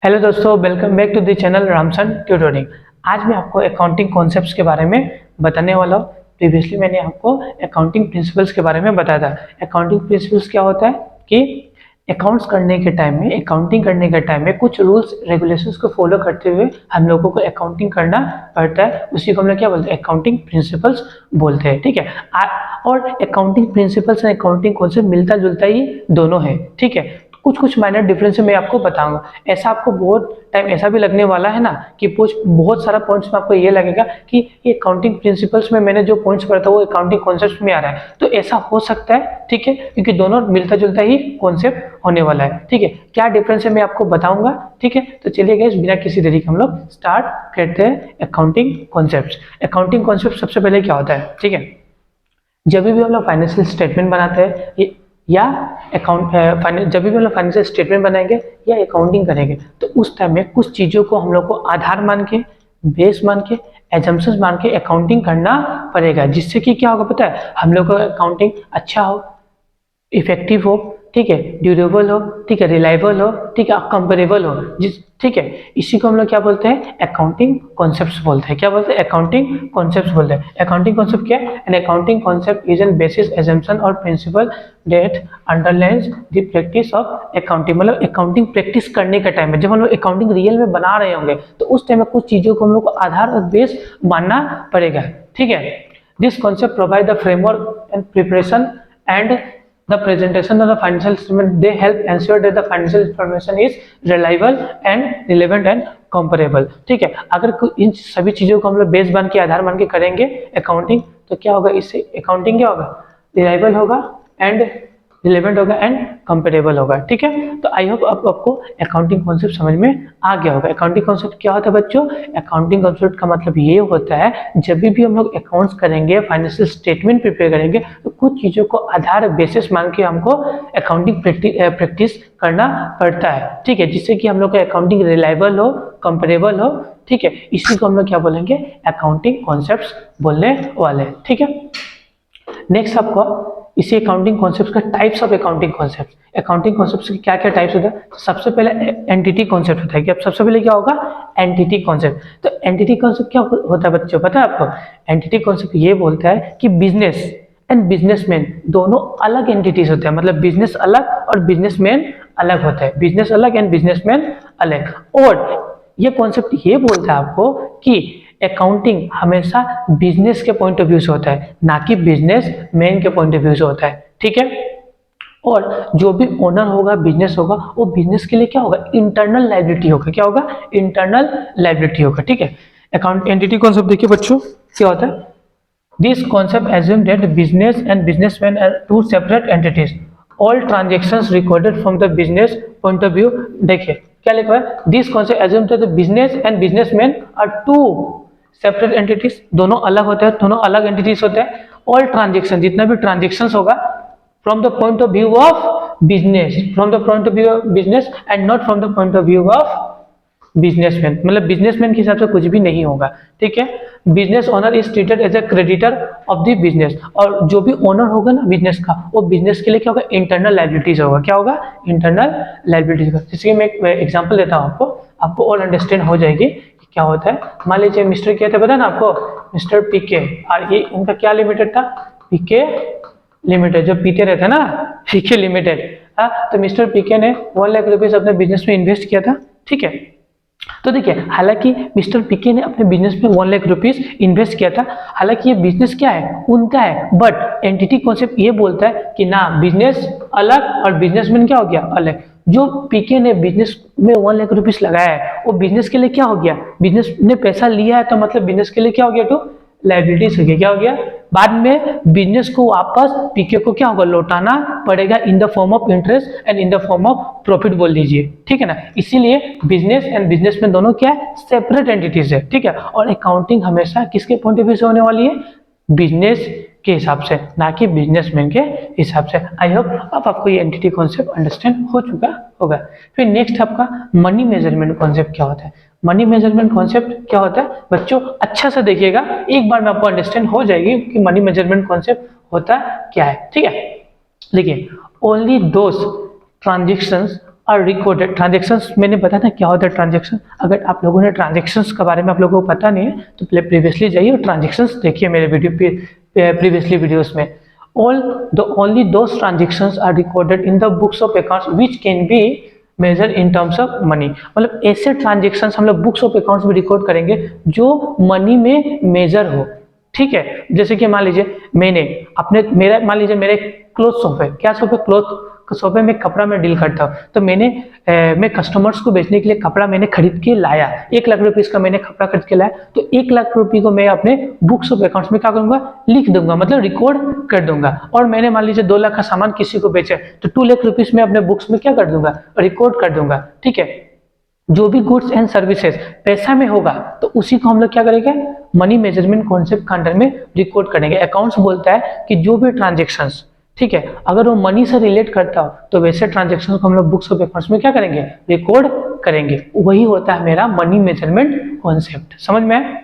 Hello दोस्तों, welcome back to the channel Ramson tutoring. आज मैं आपको अकाउंटिंग कॉन्सेप्ट्स के बारे में बताने वाला हूँ। प्रीवियसली मैंने आपको अकाउंटिंग प्रिंसिपल्स के बारे में बताया था। अकाउंटिंग प्रिंसिपल्स क्या होता है कि अकाउंट्स करने के टाइम में, अकाउंटिंग करने के टाइम में कुछ रूल्स रेगुलेशंस को फॉलो करते हुए हम लोगों को अकाउंटिंग करना पड़ता है। उसी को हम लोग क्या बोलते हैं, अकाउंटिंग प्रिंसिपल्स बोलते हैं। ठीक है। और अकाउंटिंग प्रिंसिपल्स और अकाउंटिंग कॉन्सेप्ट मिलता जुलता ही दोनों है। ठीक है। कुछ कुछ माइनर डिफरेंस मैं आपको बताऊंगा। ऐसा आपको बहुत टाइम ऐसा भी लगने वाला है ना कि बहुत सारा पॉइंट्स में आपको ये लगेगा कि ये अकाउंटिंग प्रिंसिपल्स में मैंने जो पॉइंट्स पढ़ा था वो अकाउंटिंग कॉन्सेप्ट में आ रहा है। तो ऐसा हो सकता है, ठीक है, क्योंकि दोनों मिलता जुलता ही कॉन्सेप्ट होने वाला है। ठीक है। क्या डिफरेंस है मैं आपको बताऊंगा। ठीक है। तो चलिए गाइस, बिना किसी देरी के हम लोग स्टार्ट करते हैं अकाउंटिंग कॉन्सेप्ट। अकाउंटिंग कॉन्सेप्ट सबसे पहले क्या होता है, ठीक है, जब भी हम लोग फाइनेंशियल स्टेटमेंट बनाते हैं या जब भी हम लोग फाइनेंशियल स्टेटमेंट बनाएंगे या अकाउंटिंग करेंगे तो उस टाइम में कुछ चीज़ों को हम लोग को आधार मान के, बेस मान के, एजम्पशंस मान के अकाउंटिंग करना पड़ेगा, जिससे कि क्या होगा पता है, हम लोग का अकाउंटिंग अच्छा हो, इफेक्टिव हो, ठीक है, ड्यूरेबल हो, ठीक है, रिलायबल हो, ठीक है, कंपेरेबल हो, ठीक है। इसी को हम लोग क्या बोलते हैं, अकाउंटिंग कॉन्सेप्ट्स बोलते हैं। क्या बोलते हैं, अकाउंटिंग कॉन्सेप्ट्स बोलते हैं। अकाउंटिंग कॉन्सेप्ट क्या है, an accounting concept is an basis, assumption और principle that underlines the practice of accounting. मतलब अकाउंटिंग प्रैक्टिस करने का टाइम में जब हम लोग अकाउंटिंग रियल में बना रहे होंगे तो उस टाइम में कुछ चीजों को हम लोग को आधार और बेस मानना पड़ेगा। ठीक है। This concept provide the framework and preparation and the presentation of the financial statement. They help ensure that the financial information is reliable and relevant and comparable. ठीक है। अगर इन सभी चीजों को हम लोग बेस मान के, आधार मान के करेंगे अकाउंटिंग, तो क्या होगा, इससे अकाउंटिंग क्या होगा, रिलायबल होगा एंड रिलेवेंट होगा एंड कंपेरेबल होगा। ठीक है। तो आई होप आपको अकाउंटिंग कॉन्सेप्ट समझ में आ गया होगा। अकाउंटिंग कॉन्सेप्ट क्या होता है बच्चों, अकाउंटिंग कॉन्सेप्ट का मतलब ये होता है जब भी हम लोग अकाउंट्स करेंगे, फाइनेंशियल स्टेटमेंट प्रिपेयर करेंगे तो कुछ चीजों को आधार बेसिस मान के हमको अकाउंटिंग प्रैक्टिस करना पड़ता है। ठीक है। जिससे कि हम लोग का अकाउंटिंग रिलायबल हो, कंपेरेबल हो। ठीक है। इसी को हम लोग क्या बोलेंगे, अकाउंटिंग कॉन्सेप्ट बोलने वाले। ठीक है। नेक्स्ट आपको इसी अकाउंटिंग कॉन्सेप्ट का types of accounting concept. Accounting concept के क्या क्या टाइप्स होता है। सबसे पहले एंटिटी कॉन्सेप्ट होता है। कि अब सबसे पहले क्या होगा, एंटिटी कॉन्सेप्ट। तो एंटिटी कॉन्सेप्ट क्या होता है बच्चों, पता है आपको। एंटिटी कॉन्सेप्ट ये बोलता है कि बिजनेस एंड बिजनेसमैन दोनों अलग एंटिटीज होते हैं। मतलब बिजनेस अलग और बिजनेसमैन अलग होता है। बिजनेस अलग एंड बिजनेसमैन अलग। और ये कॉन्सेप्ट ये बोलता है आपको कि अकाउंटिंग हमेशा बिजनेस के पॉइंट ऑफ व्यू से होता है, ना कि बिजनेस मैन के पॉइंट ऑफ व्यू से होता है। ठीक है। और जो भी ओनर होगा, बिजनेस होगा, वो बिजनेस के लिए क्या होगा, इंटरनल लायबिलिटी होगा। क्या होगा, इंटरनल लायबिलिटी होगा। ठीक है। अकाउंट एंटिटी कॉन्सेप्ट देखिए बच्चों क्या होता है। This concept assumes that business and businessmen are two separate entities. All transactions recorded from the business point of view. देखिए क्या लिखा है, this concept assumes that the business and businessmen are two separate entities. दोनों अलग होते हैं, दोनों अलग एंटिटीज होते हैं। ऑल ट्रांजेक्शन, जितना भी ट्रांजेक्शन होगा, from the point of view of business, from the point of view of business and not from the point of view of businessman. मतलब बिजनेसमैन के हिसाब से कुछ भी नहीं होगा। ठीक है। Business owner is treated as a creditor of the business. और जो भी ओनर होगा ना बिजनेस का, वो बिजनेस के लिए क्या होगा, इंटरनल लायबिलिटीज होगा। क्या होगा, इंटरनल लायबिलिटीज होगा। जैसे कि मैं एक एग्जांपल देता हूँ आपको और अंडरस्टैंड हो जाएगी कि क्या होता है। मान लीजिए मिस्टर क्या थे पता है ना आपको, मिस्टर पीके, और ये उनका क्या लिमिटेड था, पीके लिमिटेड, जो पीते रहते ना, पीके लिमिटेड। तो मिस्टर पीके ने 1 लाख रुपीज अपने बिजनेस में इन्वेस्ट किया था। ठीक है। तो देखिए, हालांकि मिस्टर पीके ने अपने बिजनेस में 1 लाख रुपीज इन्वेस्ट किया था, हालांकि ये बिजनेस क्या है, उनका है, बट एंटिटी कॉन्सेप्ट ये बोलता है कि ना, बिजनेस अलग और बिजनेसमैन क्या हो गया, अलग। जो पीके ने बिजनेस में 1 लाख रुपीज लगाया है वो बिजनेस के लिए क्या हो गया, बिजनेस ने पैसा लिया है तो मतलब बिजनेस के लिए क्या हो गया, तो लायबिलिटीज हो गया। क्या हो गया, बाद में बिजनेस को वापस पीके को क्या होगा, लौटाना पड़ेगा in the form of interest and in the form of profit बोल दीजिए। ठीक है ना। इसीलिए बिजनेस एंड बिजनेसमैन दोनों क्या है, सेपरेट एंटिटीज है। ठीक है। और अकाउंटिंग हमेशा किसके पॉइंट ऑफ व्यू से होने वाली है, बिजनेस के हिसाब से, ना कि बिजनेसमैन के हिसाब से। आई होप अब आपको ये एंटिटी कॉन्सेप्ट अंडरस्टैंड हो चुका होगा। फिर नेक्स्ट आपका मनी मेजरमेंट कॉन्सेप्ट क्या होता है। मनी मेजरमेंट कॉन्सेप्ट क्या होता है बच्चों, अच्छा से देखिएगा, एक बार में आपको अंडरस्टैंड हो जाएगी कि मनी मेजरमेंट कॉन्सेप्ट होता क्या है। ठीक है। देखिए, only those transactions are recorded. Transactions मैंने बताया था क्या होता है ट्रांजेक्शन। अगर आप लोगों ने ट्रांजेक्शन्स के बारे में आप लोगों को पता नहीं है तो प्रीवियसली जाइए और ट्रांजेक्शन्स देखिए मेरे प्रीवियसली वीडियोस में। Only those transactions are recorded in the books of accounts which can be measure in terms of money. मतलब ऐसे ट्रांजेक्शन्स हम लोग बुक्स ऑफ अकाउंट्स में रिकॉर्ड करेंगे जो मनी में मेजर हो। ठीक है, जैसे कि मान लीजिए मान लीजिए मेरे क्लोथ शॉप है। क्या शॉप है? क्लोथ शॉप है। मैं कपड़ा में डील करता हूँ, तो मैं कस्टमर्स को बेचने के लिए कपड़ा मैंने खरीद के लाया, 1 लाख रुपीस का मैंने कपड़ा खरीद के लाया, तो 1 लाख रुपये को मैं अपने बुक्स ऑफ अकाउंट्स में क्या करूंगा? लिख दूंगा, मतलब रिकॉर्ड कर दूंगा। और मैंने मान लीजिए 2 लाख का सामान किसी को बेचा, तो 2 लाख रुपीस में अपने बुक्स में क्या कर दूंगा? रिकॉर्ड कर दूंगा। ठीक है, जो भी गुड्स एंड सर्विसेज पैसा में होगा तो उसी को हम लोग क्या करेंगे? मनी मेजरमेंट कॉन्सेप्ट के अंडर में रिकॉर्ड करेंगे। अकाउंट्स बोलता है कि जो भी ट्रांजेक्शन्स, ठीक है, अगर वो मनी से रिलेट करता हो तो वैसे ट्रांजेक्शन्स को हम लोग बुक्स ऑफ अकाउंट्स में क्या करेंगे? रिकॉर्ड करेंगे। वही होता है मेरा मनी मेजरमेंट कॉन्सेप्ट। समझ में आया?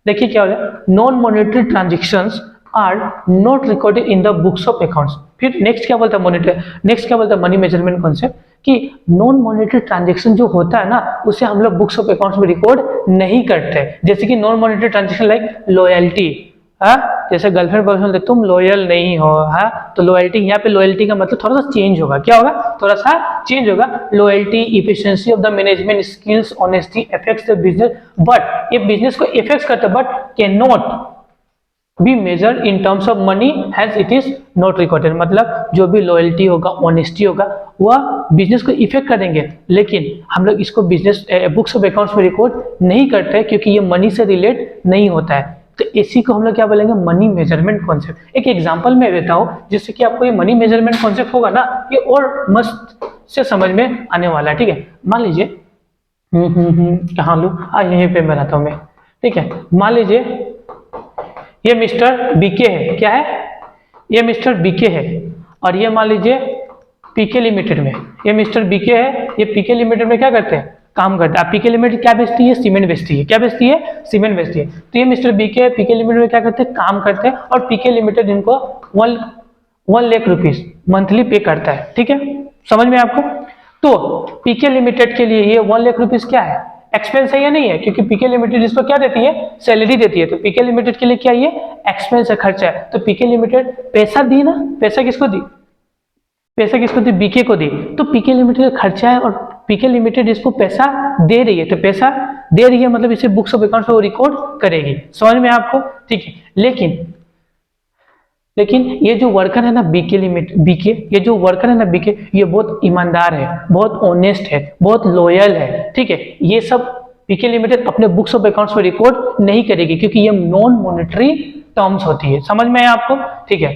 देखिए क्या हो रहा है, non monetary transactions are not recorded in the books of accounts. फिर नेक्स्ट क्या बोलता है मनी मेजरमेंट कॉन्सेप्ट कि नॉन मॉनेटरी ट्रांजेक्शन जो होता है ना उसे हम लोग बुक्स ऑफ अकाउंट्स में रिकॉर्ड नहीं करते। जैसे कि non monetary transaction like loyalty, जैसे गर्लफ्रेंड बॉयफ्रेंड तुम लॉयल नहीं हो, तो लॉयल्टी, यहाँ पे लॉयल्टी का मतलब थोड़ा सा चेंज होगा। क्या होगा? थोड़ा सा चेंज होगा। Loyalty, efficiency of the management skills, honesty affects the business, but ये बिजनेस को इफेक्ट करता है but can not be measure in terms of money has it is not recorded. मतलब जो भी लॉयल्टी होगा, ऑनेस्टी होगा, वह बिजनेस को इफेक्ट करेंगे, लेकिन हम लोग इसको बिजनेस बुक्स ऑफ अकाउंट्स में रिकॉर्ड नहीं करते क्योंकि ये मनी से रिलेट नहीं होता है। तो इसी को हम लोग क्या बोलेंगे? Money measurement concept. एक एग्जांपल मैं देता हूँ जिससे कि आपको ये मनी मेजरमेंट कॉन्सेप्ट होगा ना, ये और मस्त से समझ में आने वाला है। ठीक है, मान लीजिए कहाँ लूँ, यहीं पे मैं रहता हूँ मैं। ठीक है, मान लीजिए ये मिस्टर बीके है। क्या है? ये मिस्टर बीके है और ये मान लीजिए पीके लिमिटेड में, ये मिस्टर बीके है, ये पीके लिमिटेड में क्या करते हैं? काम करता है। पीके लिमिटेड क्या बेचती है? सीमेंट बेचती है। क्या बेचती है? सीमेंट बेचती है। तो ये मिस्टर बीके पीके लिमिटेड में क्या करते हैं? काम करते हैं और पीके लिमिटेड इनको 1 लाख रुपीस मंथली पे करता है। ठीक है, समझ में आपको? तो पीके लिमिटेड के लिए ये 1 लाख रुपीस क्या है? एक्सपेंस है या नहीं है? क्योंकि पीके लिमिटेड इसको क्या देती है? सैलरी देती है। तो पीके लिमिटेड के लिए क्या ये एक्सपेंस है, खर्चा है। तो पीके लिमिटेड पैसा दी ना, पैसा किसको दी? पैसा किसको दी? बीके को दी। तो पीके लिमिटेड का खर्चा है और पीके लिमिटेड इसको पैसा दे रही है, तो पैसा दे रही है मतलब इसे बुक्स ऑफ अकाउंट्स में रिकॉर्ड करेगी। समझ में आपको? ठीक है, लेकिन ये जो वर्कर है ना बीके, ये जो वर्कर है ना बीके, ये बहुत ईमानदार है, बहुत ऑनेस्ट है, बहुत लॉयल है। ठीक है, ये सब बीके लिमिटेड अपने बुक्स ऑफ अकाउंट्स में रिकॉर्ड नहीं करेगी क्योंकि ये नॉन मॉनेटरी टर्म्स होती है। समझ में आया आपको? ठीक है,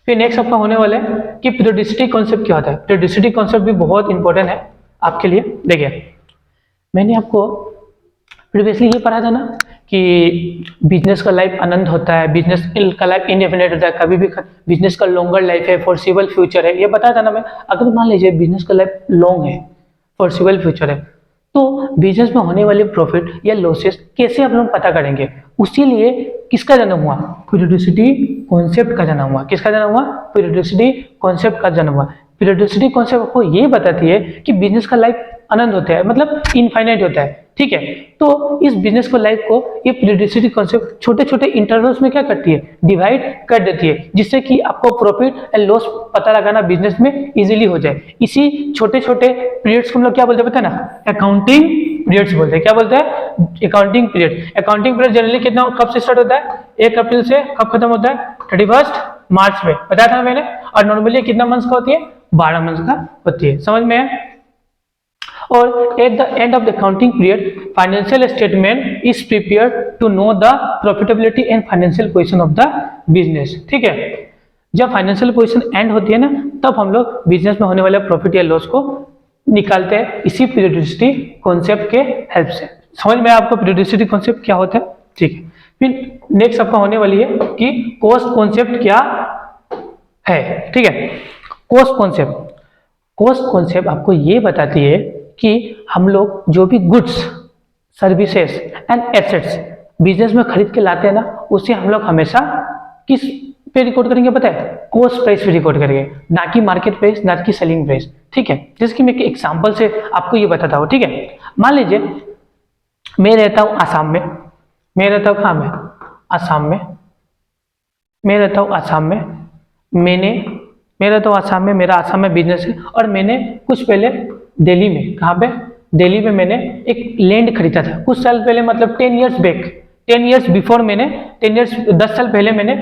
फिर नेक्स्ट आपका होने वाला है कि पीरियोडिसिटी कॉन्सेप्ट क्या होता है। पीरियोडिसिटी कॉन्सेप्ट भी बहुत इंपॉर्टेंट है आपके लिए। देखिए, मैंने आपको प्रीवियसली ये पढ़ा था ना कि बिजनेस का लाइफ अनंत होता है, बिजनेस का लाइफ इंडेफिनिट होता है, कभी भी बिजनेस का लॉन्गर लाइफ है, फोर्सिबल फ्यूचर है, ये बताया था ना मैं। अगर मान लीजिए बिजनेस का लाइफ लॉन्ग है, फोर्सिबल फ्यूचर है, तो बिजनेस में होने वाले प्रॉफिट या लॉसेस कैसे आप लोग पता करेंगे? उसी लिए किसका जन्म हुआ? पीरियोडिसिटी कॉन्सेप्ट का जन्म हुआ। किसका जन्म हुआ? पीरियोडिसिटी कॉन्सेप्ट का जन्म हुआ। पीरियोडिसिटी कॉन्सेप्ट आपको ये बताती है कि बिजनेस का लाइफ अनंत होता है, मतलब इनफाइनाइट होता है। ठीक है, तो इस बिजनेस को लाइफ को ये पीरियोडिसिटी कॉन्सेप्ट छोटे छोटे इंटरवल्स में क्या करती है? डिवाइड कर देती है, जिससे कि आपको प्रॉफिट एंड लॉस पता लगाना बिजनेस में इजीली हो जाए। इसी छोटे छोटे पीरियड्स को हम लोग क्या बोलते हैं पता है ना? अकाउंटिंग पीरियड्स बोलते हैं। क्या बोलते हैं? Accounting period. Accounting period generally कितना, कब से स्टार्ट होता है? 1 अप्रैल से कब खत्म होता है? 31 मार्च में, बताया था मैंने। और नॉर्मली कितना मंथ्स का होती है? 12 मंथ्स का होती है। समझ में है? और at the end of the accounting period financial statement is prepared to know the profitability and financial position of the business. ठीक है, जब फाइनेंशियल पोजीशन एंड होती है ना, तब हम लोग बिजनेस में होने वाले प्रॉफिट या लॉस को निकालते हैं इसी पीरियोडिसिटी कॉन्सेप्ट के हेल्प से। समझ में आपको पीरियोडिसिटी कॉन्सेप्ट क्या होता है? ठीक है, फिर नेक्स्ट आपका होने वाली है कि कॉस्ट कॉन्सेप्ट क्या है। ठीक है, कॉस्ट कॉन्सेप्ट आपको ये बताती है कि हम लोग जो भी goods, services and assets business में खरीद के लाते हैं ना, उसे हम लोग हमेशा किस पे रिकॉर्ड करेंगे, पता है, कॉस्ट प्राइस पे रिकॉर्ड करेंगे, ना कि मार्केट प्राइस, ना कि सेलिंग प्राइस। ठीक है, जैसे कि मैं एक एग्जांपल से आपको ये बताता हूँ। ठीक है, मान लीजिए मैं रहता हूँ आसाम में, मैं रहता हूँ कहाँ में, आसाम में, मैं रहता हूँ आसाम में, मैंने मैं रहता हूँ आसाम में, मेरा आसाम में बिजनेस है, और मैंने कुछ पहले दिल्ली में, कहाँ पे, दिल्ली में मैंने एक लैंड खरीदा था कुछ साल पहले, मतलब 10 ईयर्स बैक, 10 ईयर्स बिफोर, मैंने 10 ईयर्स 10 साल पहले मैंने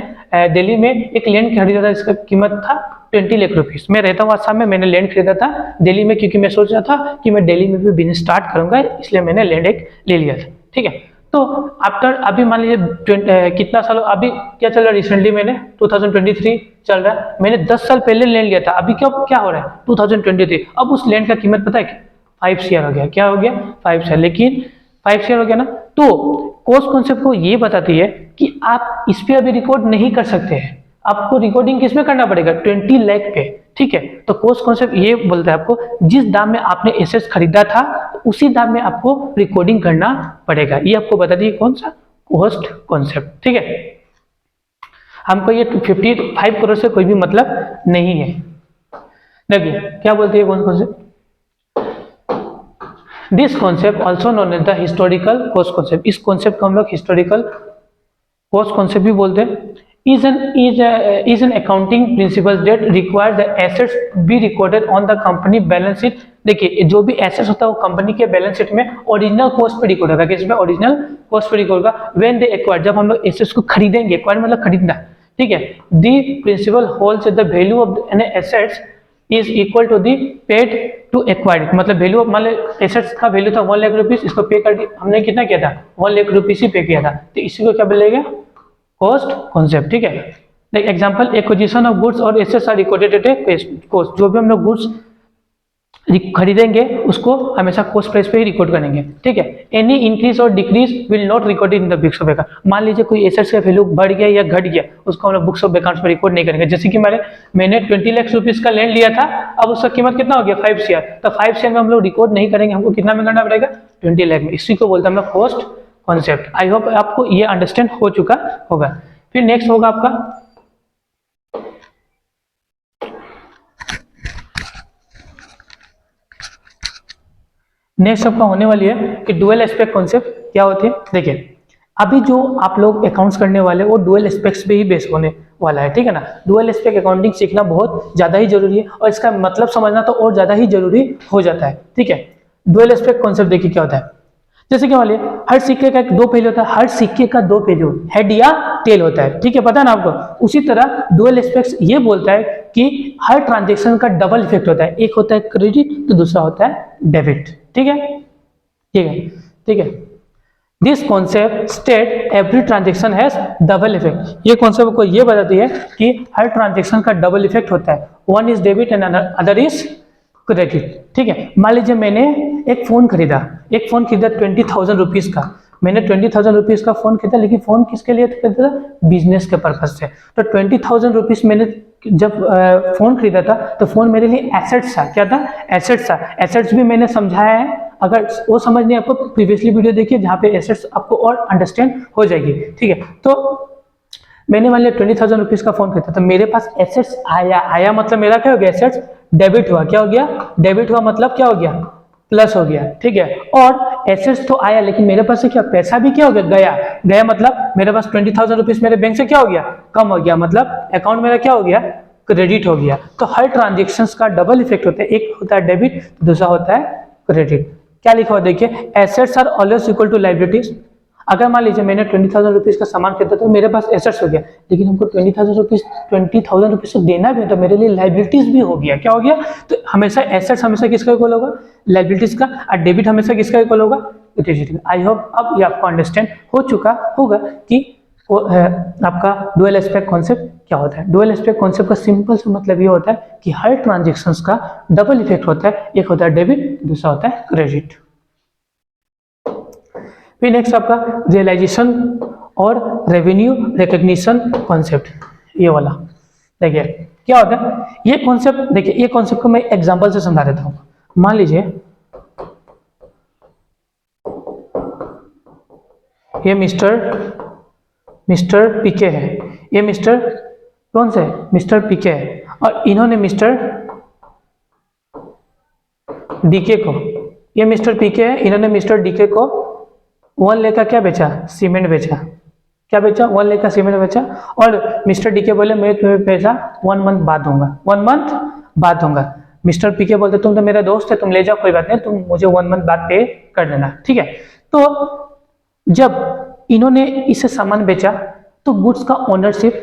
दिल्ली में एक लैंड खरीदा था, इसका कीमत था 20 लाख रुपीज। मैं रहता हूँ आसाम में, मैंने लैंड खरीदा था दिल्ली में, क्योंकि मैं सोच रहा था कि मैं दिल्ली में भी बिजनेस स्टार्ट करूंगा, इसलिए मैंने लैंड एक ले लिया था। ठीक है, तो आफ्टर, अभी मान लीजिए कितना साल, अभी क्या चल रहा है, रिसेंटली मैंने 2023 चल रहा है, मैंने 10 साल पहले लैंड लिया था, अभी क्या क्या हो रहा है 2023, अब उस लैंड का कीमत पता है 5 शेयर हो गया। क्या हो गया, 5 शेयर, लेकिन 5 शेयर हो गया ना, तो कॉस्ट कॉन्सेप्ट को ये बताती है कि आप इस पे अभी रिकॉर्ड नहीं कर सकते हैं, आपको रिकॉर्डिंग किस में करना पड़ेगा, 20 लाख पे। ठीक है, तो कॉस्ट कॉन्सेप्ट ये बोलता है आपको जिस दाम में आपने एसेट्स खरीदा था उसी दाम में आपको रिकॉर्डिंग करना पड़ेगा, ये आपको बता दी कौन सा, कॉस्ट कॉन्सेप्ट। ठीक है, हमको ये 55 करोड़ से कोई भी मतलब नहीं है। देखिए क्या बोलती है कौन concept, this concept also known as the historical cost concept, इस कॉन्सेप्ट को हम लोग हिस्टोरिकल कॉस्ट कॉन्सेप्ट भी बोलते हैं। is an accounting principle that require the assets be recorded on the company balance sheet। देखिए जो भी एसेट्स होता है वो कंपनी के बैलेंस शीट में ओरिजिनल कॉस्ट पे रिकॉर्ड होगा, किसमें, ओरिजिनल कॉस्ट पे रिकॉर्ड होगा। व्हेन दे एक्वायर, जब हम लोग एसेट्स को खरीदेंगे, एक्वायर मतलब खरीदना। ठीक है, the principle holds the value of an assets is equal to the paid to acquired, मतलब वैल्यू ऑफ, मान लो एसेट्स का वैल्यू था 1 लाख रुपीज, इसको पे कर दिया हमने, कितना किया था 1 लाख रुपीज ही पे किया था, तो इसी को क्या बोलेगा, कॉस्ट कॉन्सेप्ट। ठीक है, like example, acquisition of goods और assets are recorded at a cost, जो भी हम लोग गुड्स खरीदेंगे उसको हमेशा कॉस्ट प्राइस पे ही रिकॉर्ड करेंगे। ठीक है, एनी इंक्रीज और decrease will not record in the books of account, मान लीजिए कोई एसेट्स का वैल्यू बढ़ गया या घट गया, उसको हम लोग बुक्स ऑफ अकाउंट्स में रिकॉर्ड नहीं करेंगे। जैसे कि मैंने 20 लाख रुपीज का लैंड लिया था, अब उसका कीमत कितना हो गया 5 शेयर, तो 5 शेयर में हम लोग रिकॉर्ड नहीं करेंगे, हमको कितना में करना पड़ेगा 20 लाख में, इसी को बोलते हैं हम लोग कॉस्ट कॉन्सेप्ट। आई होप आपको ये अंडरस्टैंड हो चुका होगा। फिर नेक्स्ट होगा आपका नेक्स्ट आपका होने वाली है कि डुअल एस्पेक्ट कॉन्सेप्ट क्या होती है। देखिए अभी जो आप लोग अकाउंट्स करने वाले वो डुअल एस्पेक्ट्स पे ही बेस होने वाला है। ठीक है ना, डुअल एस्पेक्ट अकाउंटिंग सीखना बहुत ज्यादा ही जरूरी है और इसका मतलब समझना तो और ज्यादा ही जरूरी हो जाता है। ठीक है, डुअल एस्पेक्ट कॉन्सेप्ट देखिए क्या होता है। जैसे कि मान लीजिए हर सिक्के का दो पहलू होता है, हर सिक्के का दो पहलू, हेड या टेल होता है। ठीक है, पता है ना आपको। उसी तरह डुअल एस्पेक्ट्स ये बोलता है कि हर ट्रांजैक्शन का डबल इफेक्ट होता है, एक होता है क्रेडिट तो दूसरा होता है डेबिट। ठीक है, ठीक है, ठीक है। This concept state every transaction has double effect, ये कॉन्सेप्ट को ये बताती है कि हर ट्रांजेक्शन का डबल इफेक्ट होता है, one is debit and other is credit. ठीक है, मान लीजिए मैंने एक फोन खरीदा 20,000 रुपीज का, मैंने 20,000 रुपीज का फोन खरीदा, लेकिन फोन किसके लिए खरीदा था, बिजनेस के पर्पज से। तो 20,000 रुपीज मैंने जब फोन खरीदा था तो फोन मेरे लिए एसेट्स था। क्या था, एसेट्स था। एसेट्स भी मैंने समझाया है, अगर वो समझ नहीं आपको प्रीवियसली वीडियो देखिए जहाँ पे एसेट्स आपको और अंडरस्टैंड हो जाएगी। ठीक है, तो मैंने मान लिया 20,000 रुपीज का फोन खरीदा, तो मेरे पास एसेट्स आया मतलब मेरा क्या हो गया, एसेट्स डेबिट हुआ। क्या हो गया, डेबिट हुआ, मतलब क्या हो गया, प्लस हो गया। ठीक है, और एसेट्स तो आया लेकिन मेरे पास से क्या, पैसा भी क्या हो गया, गया मतलब मेरे पास 20,000 रुपीज मेरे बैंक से क्या हो गया, कम हो गया, मतलब अकाउंट मेरा क्या हो गया, क्रेडिट हो गया। तो हर ट्रांजेक्शन का डबल इफेक्ट होता है, एक होता है डेबिट, दूसरा होता है क्रेडिट। क्या लिखा हुआ देखिए, assets are always equal to liabilities. अगर मान लीजिए मैंने 20,000 रुपीज का सामान खरीदा तो मेरे पास एसेट्स हो गया, लेकिन हमको 20,000 रुपीज को देना भी है तो मेरे लिए लायबिलिटीज भी हो गया। क्या हो गया, तो हमेशा एसेट्स हमेशा किसका इक्वल होगा, लायबिलिटीज का, और डेबिट हमेशा किसका इक्वल होगा, क्रेडिट का। आई होप अब ये आपको अंडरस्टैंड हो चुका होगा कि आपका डुअल एस्पेक्ट कॉन्सेप्ट क्या होता है। डुअल एस्पेक्ट कॉन्सेप्ट का सिंपल सा मतलब ये होता है कि हर ट्रांजेक्शन्स का डबल इफेक्ट होता है, एक होता है डेबिट, दूसरा होता है क्रेडिट। फिर नेक्स्ट आपका रियलाइजेशन और रेवेन्यू रिकॉग्निशन कॉन्सेप्ट, ये वाला देखिए क्या होता है। ये कॉन्सेप्ट देखिए, ये कॉन्सेप्ट को मैं एग्जांपल से समझा देता हूं। मान लीजिए ये मिस्टर पीके है, ये मिस्टर कौन से, मिस्टर पीके, और इन्होंने मिस्टर डीके को, ये मिस्टर पीके है, इन्होंने मिस्टर डीके को 1 लाख का क्या बेचा, सीमेंट बेचा, क्या बेचा, 1 लाख का सीमेंट बेचा। और मिस्टर डीके बोले मैं तुम्हें पैसा 1 मंथ बाद दूंगा, 1 मंथ बाद दूंगा। मिस्टर पीके बोलते तुम तो मेरा दोस्त है, तुम ले जाओ, कोई बात नहीं, तुम मुझे 1 मंथ बाद पे कर देना, ठीक है। तो जब इन्होंने इसे सामान बेचा तो गुड्स का ओनरशिप,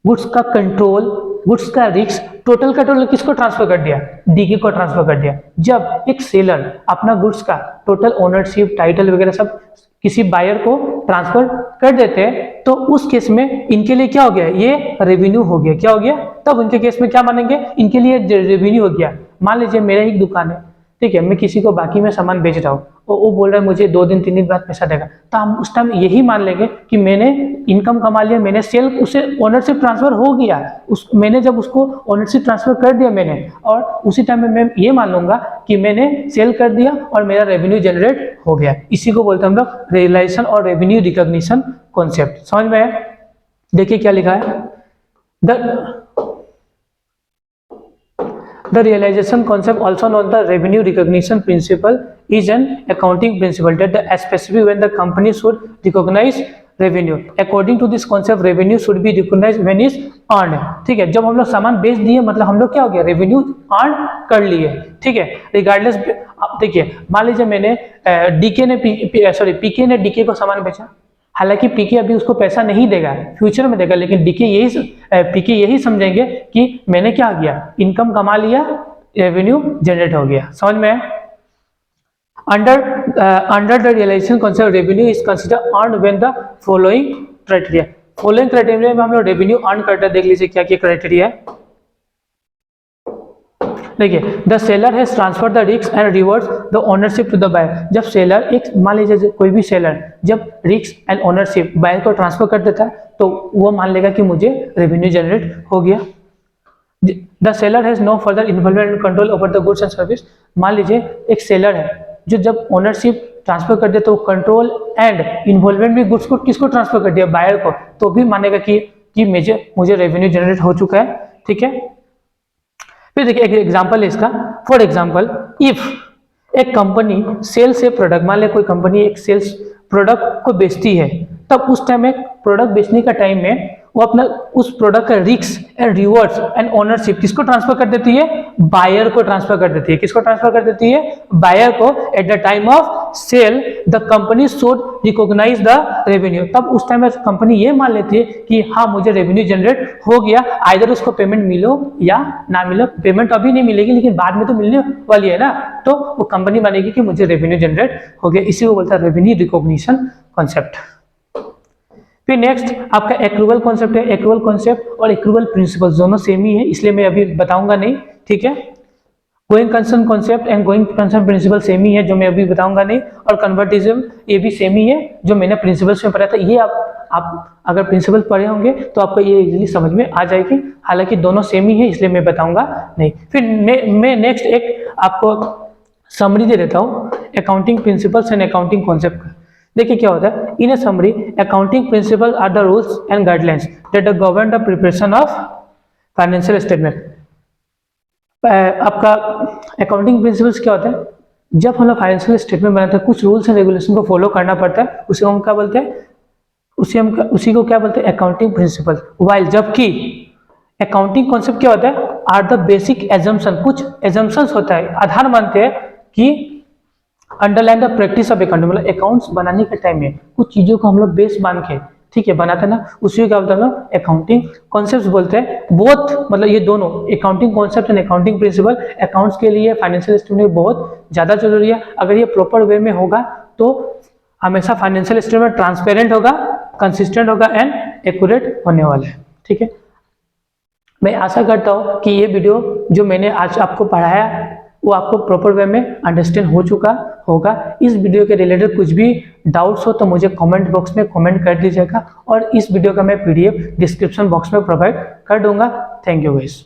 गुड्स का कंट्रोल, गुड्स का रिस्क टोटल का टोटल किसको ट्रांसफर कर दिया, डीके को ट्रांसफर कर दिया। जब एक सेलर अपना गुड्स का टोटल ओनरशिप, टाइटल वगैरह सब किसी बायर को ट्रांसफर कर देते हैं तो उस केस में इनके लिए क्या हो गया, ये रेवेन्यू हो गया, क्या हो गया, तब उनके केस में क्या मानेंगे, इनके लिए रेवेन्यू हो गया। मान लीजिए मेरा एक दुकान है, ठीक है, मैं किसी को बाकी में सामान बेच रहा हूँ, वो बोल रहा है मुझे 2 दिन 3 दिन बाद पैसा देगा, तो हम उस टाइम यही मान लेंगे कि मैंने इनकम कमा लिया, मैंने सेल, उसे ओनरशिप ट्रांसफर हो गया, मैंने जब उसको ओनरशिप ट्रांसफर कर दिया मैंने, और उसी टाइम में मैं ये मान लूंगा कि मैंने सेल कर दिया और मेरा रेवेन्यू जनरेट हो गया। इसी को बोलते हैं हम लोग रियलाइजेशन और रेवेन्यू रिकॉग्निशन कॉन्सेप्ट। समझ में आया? देखिए क्या लिखा है, The realization concept, also known as the revenue recognition principle, is an accounting principle that specifies when the company should recognize revenue. According to this concept, revenue should be recognized when is earned. ठीक है, जब हम लोग सामान बेच दिए मतलब हम लोग क्या हो गया, रेवेन्यू अर्न कर लिए, ठीक है। रिगार्डलेस, देखिए मान लीजिए मैंने पीके ने डीके को सामान बेचा, हालांकि पीके अभी उसको पैसा नहीं देगा, फ्यूचर में देगा, लेकिन पीके यही समझेंगे कि मैंने क्या किया, इनकम कमा लिया, रेवेन्यू जनरेट हो गया। समझ में? Under the realisation concept, revenue is consider earn when the following criteria. Following criteria में हम लोग रेवेन्यू अर्न करते हैं, देख लीजिए क्या क्या क्राइटेरिया है। देखिए, the seller has transfer the risk and rewards the ownership to the buyer. जब सेलर, एक मान लीजिए कोई भी सेलर जब रिस्क एंड ओनरशिप बायर को ट्रांसफर कर देता है तो वो मान लेगा कि मुझे रेवेन्यू जनरेट हो गया। The seller has no further involvement and control over the goods and service. मान लीजिए एक सेलर है जो जब ओनरशिप ट्रांसफर कर दिया तो कंट्रोल एंड इन्वॉल्वमेंट भी गुड्स को किसको ट्रांसफर कर दिया, बायर को, तो भी मानेगा कि मुझे रेवेन्यू जनरेट हो चुका है, ठीक है। फिर देखिए एक एग्जांपल है इसका। फॉर एग्जांपल, इफ एक कंपनी सेल से प्रोडक्ट, मान ले कोई कंपनी एक सेल्स प्रोडक्ट को बेचती है, तब उस टाइम एक प्रोडक्ट बेचने का टाइम में वो अपना उस प्रोडक्ट का risk and rewards and ownership किसको ट्रांसफर कर देती है, बायर को ट्रांसफर कर देती है। किसको ट्रांसफर कर देती है, बायर को। At the time of sale the company should recognise the revenue. तब उस टाइम में कंपनी ये मान लेती है कि हाँ मुझे रेवेन्यू जनरेट हो गया, आइदर उसको पेमेंट मिलो या ना मिलो, पेमेंट अभी नहीं मिलेगी लेकिन बाद में तो मिलने वाली है ना, तो वो कंपनी मानेगी कि मुझे रेवेन्यू जनरेट हो गया। इसी को बोलता है रेवेन्यू रिकॉग्निशन कॉन्सेप्ट। फिर नेक्स्ट आपका एक्रूवल कॉन्सेप्ट है। एक्रूवल कॉन्सेप्ट और एक्रूवल प्रिंसिपल दोनों सेम ही है, इसलिए मैं अभी बताऊंगा नहीं, ठीक है। Going concern concept and going concern principle same ही है, जो मैं अभी बताऊंगा नहीं। और कन्वर्टिज्म ये भी सेम ही है, जो मैंने प्रिंसिपल्स में पढ़ा था। ये आप अगर प्रिंसिपल पढ़े होंगे तो आपको ये इजीली समझ में आ जाएगी, हालांकि दोनों सेम ही है इसलिए मैं बताऊंगा नहीं। फिर मैं नेक्स्ट एक आपको समरी दे देता हूँ accounting principles and accounting concept का। देखिए क्या होता है, in a summary accounting principle are the rules and guidelines that govern the preparation of financial statement. आपका अकाउंटिंग प्रिंसिपल्स क्या होता है, जब हम लोग फाइनेंशियल स्टेटमेंट बनाते हैं कुछ रूल्स एंड रेगुलेशन को फॉलो करना पड़ता है, उसी को हम क्या बोलते हैं, उसी को क्या बोलते हैं, अकाउंटिंग प्रिंसिपल। वाइल जबकि अकाउंटिंग कॉन्सेप्ट क्या होता है, आर द बेसिक एजम्पशन, कुछ एजम्पशंस होता है, आधार मानते हैं कि underline the practice of accounting, मतलब अकाउंट्स बनाने के टाइम में कुछ चीजों को हम लोग बेस मान के, ठीक है, बनाते हैं ना, उसी को क्या बोलते हैं, अकाउंटिंग कॉन्सेप्ट्स बोलते हैं। बोथ मतलब ये दोनों accounting concept and accounting principle accounts के लिए, फाइनेंशियल स्टेटमेंट बहुत ज्यादा जरूरी है। अगर ये प्रॉपर वे में होगा तो हमेशा फाइनेंशियल स्टेटमेंट ट्रांसपेरेंट होगा, कंसिस्टेंट होगा एंड एक्यूरेट होने वाला है, ठीक है। मैं आशा करता हूँ कि ये वीडियो जो मैंने आज आपको पढ़ाया वो आपको प्रॉपर वे में अंडरस्टैंड हो चुका होगा। इस वीडियो के रिलेटेड कुछ भी डाउट्स हो तो मुझे कमेंट बॉक्स में कमेंट कर दीजिएगा, और इस वीडियो का मैं PDF डिस्क्रिप्शन बॉक्स में प्रोवाइड कर दूंगा। Thank you guys.